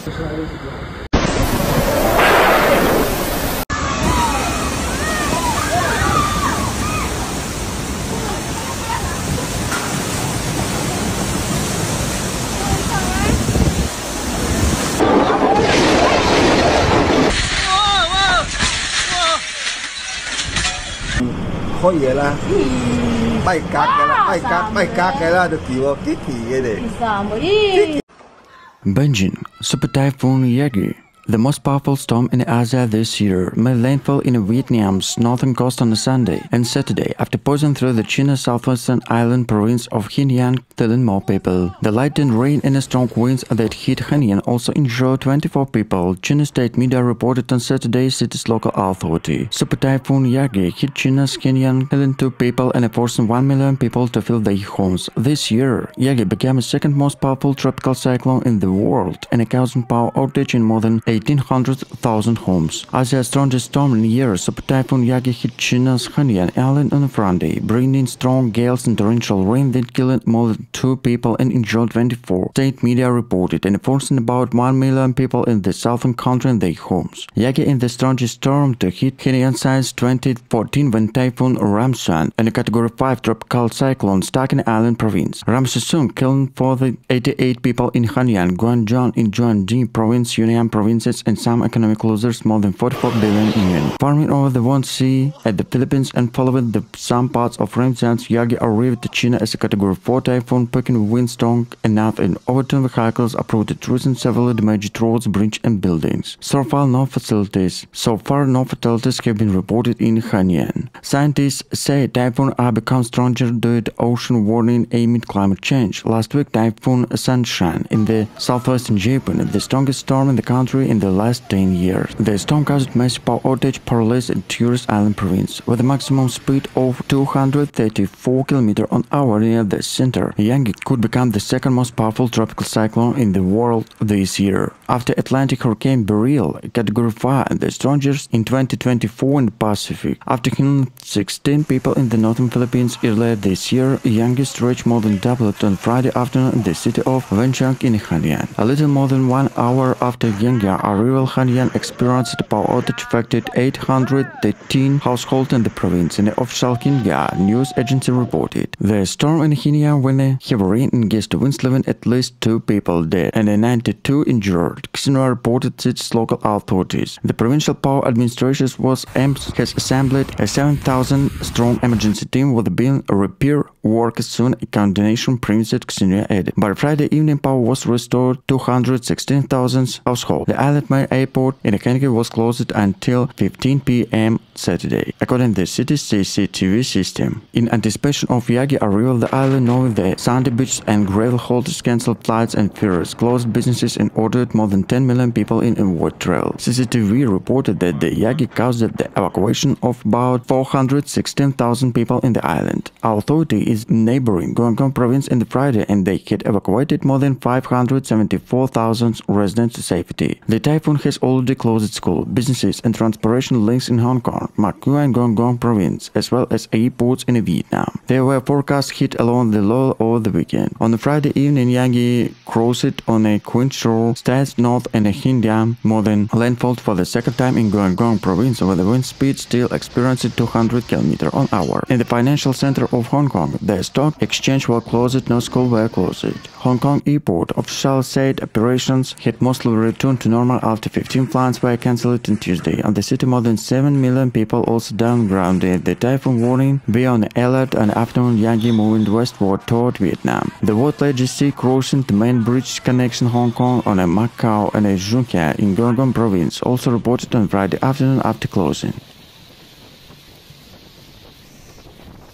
可以啦，跛格嘅啦，跛格嘅啦，就叫機器嘅哋。Wenchang, Super Typhoon Yagi, the most powerful storm in Asia this year, made landfall in Vietnam's northern coast on Sunday and Saturday after passing through the China's southwestern island province of Hainan, killing more people. The lightning rain and strong winds that hit Hainan also injured 24 people, China's state media reported on Saturday, city's local authority. Super Typhoon Yagi hit China's Hainan, killing 2 people and forcing 1 million people to flee their homes. This year, Yagi became the second most powerful tropical cyclone in the world and causing power outage in more than 1,800,000 homes. Asia's strongest storm in years, Super Typhoon Yagi hit China's Hainan island on Friday, bringing strong gales and torrential rain that killed more than 2 people and injured 24. State media reported, and forcing about 1 million people in the southern country in their homes. Yagi is the strongest storm to hit Hainan since 2014 when Typhoon Wenchang, and a Category 5 tropical cyclone struck in island province. Wenchang killed 88 people in Hainan, Guangdong in Jiangxi province, Yunnan provinces, and some economic losers more than 44 billion yuan. Farming over the Wan Sea at the Philippines and following the some parts of Wenchang, Yagi arrived to China as a Category 4 typhoon, picking wind strong enough and overturned vehicles, uprooted trees and several damaged roads, bridges and buildings. So far, no fatalities have been reported in Hainan. Scientists say typhoons are become stronger due to ocean warning amid climate change. Last week, Typhoon Sunshine in the southwestern Japan, the strongest storm in the country in the last 10 years. The storm caused massive power outage, paralyzed in tourist island province, with a maximum speed of 234 km/h near the center. Yagi could become the second most powerful tropical cyclone in the world this year, after Atlantic Hurricane Beryl, Category 5, the strongest in 2024 in the Pacific. After killing 16 people in the northern Philippines earlier this year, Yagi stretched more than doubled on Friday afternoon in the city of Wenchang in Hainan. A little more than 1 hour after Yagi arrival, Hainan experienced a power outage affected 813 households in the province, and the official Xinhua news agency reported. The storm in Hainan when a heavy rain and gusty winds leaving at least 2 people dead and 92 injured, Xinhua reported its local authorities. The provincial power administration has assembled a 7,000-strong emergency team with being repair work soon, a coordination premise at Xinhua added. By Friday evening, power was restored to 216,000 households. The island main airport in Xinhua was closed until 15 p.m. Saturday, according to the city's CCTV system. In anticipation of Yagi arrival, the island, knowing the sandy beaches and gravel holders, canceled flights and ferries, closed businesses and ordered more than 10 million people in avoid travel. CCTV reported that the Yagi caused the evacuation of about 416,000 people in the island. Authority is neighboring Guangdong province in the Friday, and they had evacuated more than 574,000 residents to safety. The typhoon has already closed schools, businesses and transportation links in Hong Kong, Macau and Guangdong province, as well as airports in Vietnam. There were forecasts hit along the low over the weekend. On the Friday evening, Yagi crossed on a Queen shore, stays north and Hainan, more than landfall for the second time in Guangdong province, where the wind speed still experienced 200 km/h. In the financial center of Hong Kong, the stock exchange was closed, no schools were closed. Hong Kong airport officials said operations had mostly returned to normal after 15 flights were cancelled on Tuesday. On the city, more than 7 million people also downgrounded. The typhoon warning be on alert, and afternoon Yagi moving westward toward Vietnam. The water sea crossing the main bridge connection Hong Kong on a Macau and a Xinhua in Guangdong province, also reported on Friday afternoon after closing.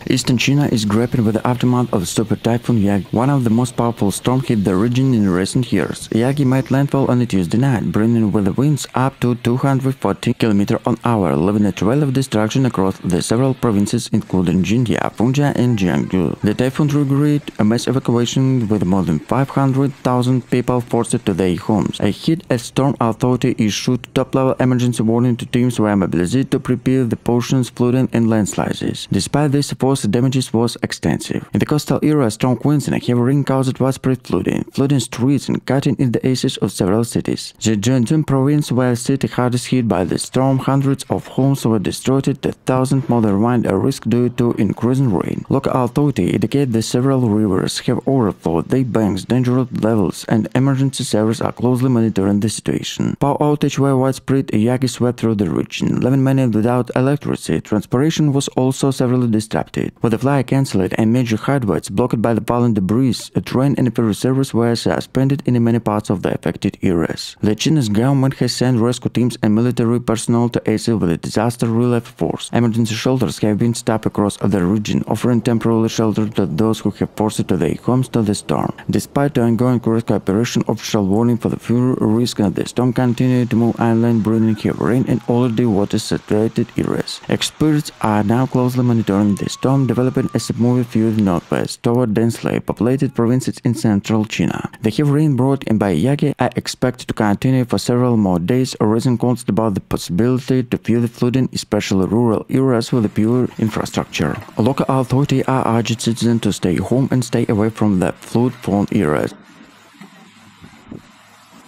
Eastern China is grappling with the aftermath of Super Typhoon Yagi. One of the most powerful storms hit the region in recent years. Yagi made landfall on a Tuesday night, bringing with the winds up to 240 km/h, leaving a trail of destruction across the several provinces including Xinhua, Wenchang and Jiangsu. The typhoon triggered a mass evacuation with more than 500,000 people forced to their homes. A heat-storm authority issued top-level emergency warning to teams were mobilized to prepare the portions flooding and landslides. Despite this, force course, the damages was extensive. In the coastal area, strong winds and a heavy rain caused widespread flooding streets and cutting in the aces of several cities. The Zhejiang province was the hardest hit by the storm. Hundreds of homes were destroyed, thousands more remained at risk due to increasing rain. Local authorities indicate that several rivers have overflowed their banks, dangerous levels, and emergency services are closely monitoring the situation. Power outage were widespread. Yagi swept through the region, leaving many without electricity. Transportation was also severely disrupted, with the flight cancelled and major highways blocked by the fallen debris. A train and ferry service were suspended in many parts of the affected areas. The Chinese government has sent rescue teams and military personnel to assist with the disaster relief force. Emergency shelters have been stopped across the region, offering temporary shelter to those who have forced to their homes to the storm. Despite the ongoing rescue operation, official warning for the future risk that the storm continued to move inland, bringing heavy rain in already water-saturated areas. Experts are now closely monitoring the storm, developing a submerged field northwest toward densely populated provinces in central China. The heavy rain brought in by Yagi are expected to continue for several more days, raising concerns about the possibility to feel the flooding, especially rural areas with poor infrastructure. Local authorities are urging citizens to stay home and stay away from the flood-prone areas.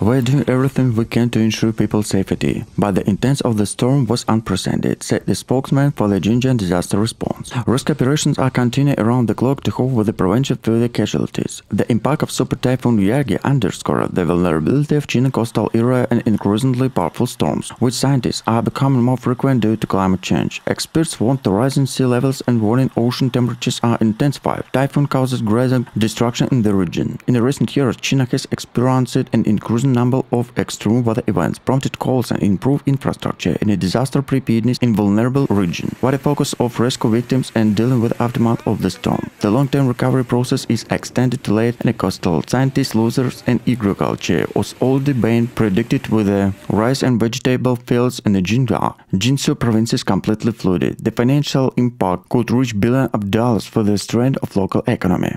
We're doing everything we can to ensure people's safety, but the intent of the storm was unprecedented, said the spokesman for the Xinhua disaster response. Rescue operations are continuing around the clock to hope with the prevention of further casualties. The impact of Super Typhoon Yagi underscored the vulnerability of China coastal area and increasingly powerful storms, which scientists are becoming more frequent due to climate change. Experts warn the rising sea levels and warning ocean temperatures are intensifying. Typhoon causes greater destruction in the region. In the recent years, China has experienced an increasing number of extreme weather events, prompted calls and improved infrastructure in a disaster preparedness in vulnerable region, with a focus of rescue victims and dealing with the aftermath of the storm. The long-term recovery process is extended to land and coastal. Scientists, losers, and agriculture was already being predicted with the rice and vegetable fields in the Xinhua, Jiangsu provinces completely flooded. The financial impact could reach billions of dollars for the strength of local economy.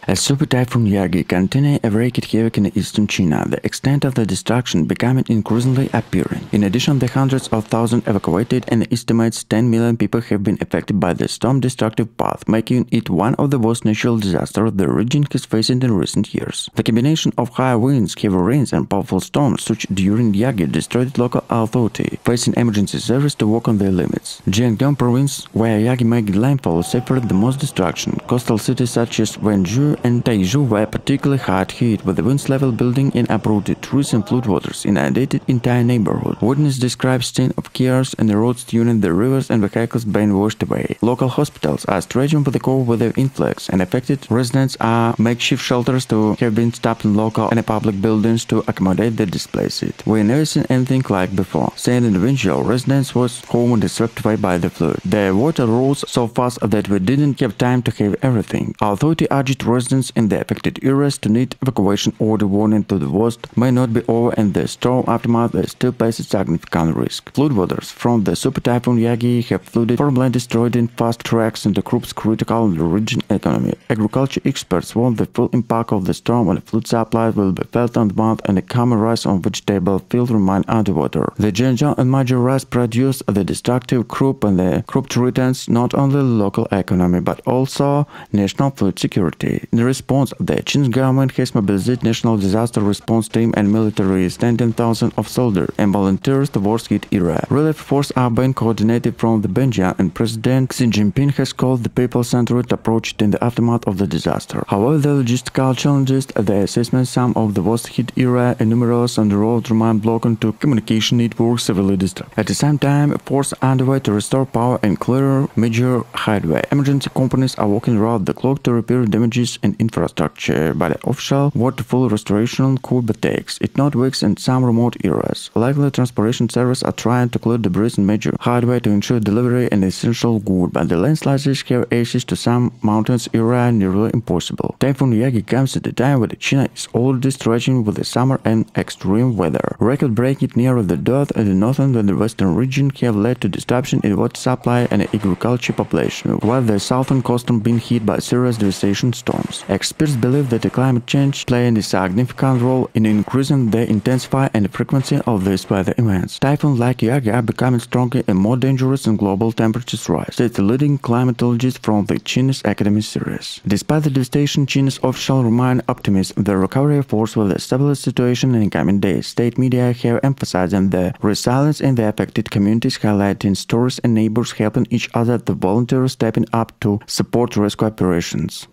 As Super Typhoon Yagi continued to wreak havoc in eastern China, the extent of the destruction becoming increasingly apparent. In addition, the hundreds of thousands evacuated and estimates 10 million people have been affected by the storm's destructive path, making it one of the worst natural disasters the region has faced in recent years. The combination of high winds, heavy rains, and powerful storms such during Yagi destroyed local authority, facing emergency service to work on their limits. Zhejiang province, where Yagi made landfall, suffered the most destruction. Coastal cities such as Wenchang and Taizhou were particularly hard hit, with the winds level building in uprooted trees and floodwaters inundated entire neighborhood. Witnesses described scene of chaos and the roads tuning the rivers and vehicles being washed away. Local hospitals are stretching with the cold weather influx, and affected residents are makeshift shelters to have been stopped in local and public buildings to accommodate the displaced. "We've never seen anything like before," said an individual. Residents was home and swept away by the flood. "The water rose so fast that we didn't have time to have everything." Authority urged residents in the affected areas to need evacuation order, warning to the worst may not be over and the storm aftermath still places significant risk. Floodwaters from the Super Typhoon Yagi have flooded farmland, destroyed in fast tracks and the crops critical in the region economy. Agriculture experts warn the full impact of the storm on the food supply will be felt on the month, and the common rice on vegetable fields remain underwater. The Xinhua and major rice produce the destructive crop, and the crop threatens not only the local economy but also national food security. In response, the Chinese government has mobilized National Disaster Response Team and military, sending thousands of soldiers and volunteers towards hit area. Relief forces are being coordinated from the Beijing, and President Xi Jinping has called the people-centered approach in the aftermath of the disaster. However, the logistical challenges at the assessment some of the worst hit area and numerous on the road remain blocked to communication networks severely disrupted. At the same time, efforts are underway to restore power and clear major highway. Emergency companies are working around the clock to repair damages in infrastructure, but the official word to full restoration could be takes it not weeks in some remote areas. Likely transportation services are trying to clear debris in major highway to ensure delivery and essential goods, but the landslides have access to some mountains area nearly impossible. Typhoon Yagi comes at a time when China is already stretching with the summer and extreme weather. Record-breaking near the drought in the northern and the western region have led to disruption in water supply and agriculture population, while the southern coast being hit by serious devastation storms. regions. Experts believe that the climate change plays a significant role in increasing the intensity and frequency of these weather events. Typhoons like Yagi are becoming stronger and more dangerous as global temperatures rise, said the leading climatologist from the Chinese Academy series. Despite the devastation, China's officials remain optimistic the recovery efforts will stabilize the situation in coming days. State media have emphasizing the resilience in the affected communities, highlighting stories and neighbors helping each other, the volunteers stepping up to support rescue operations.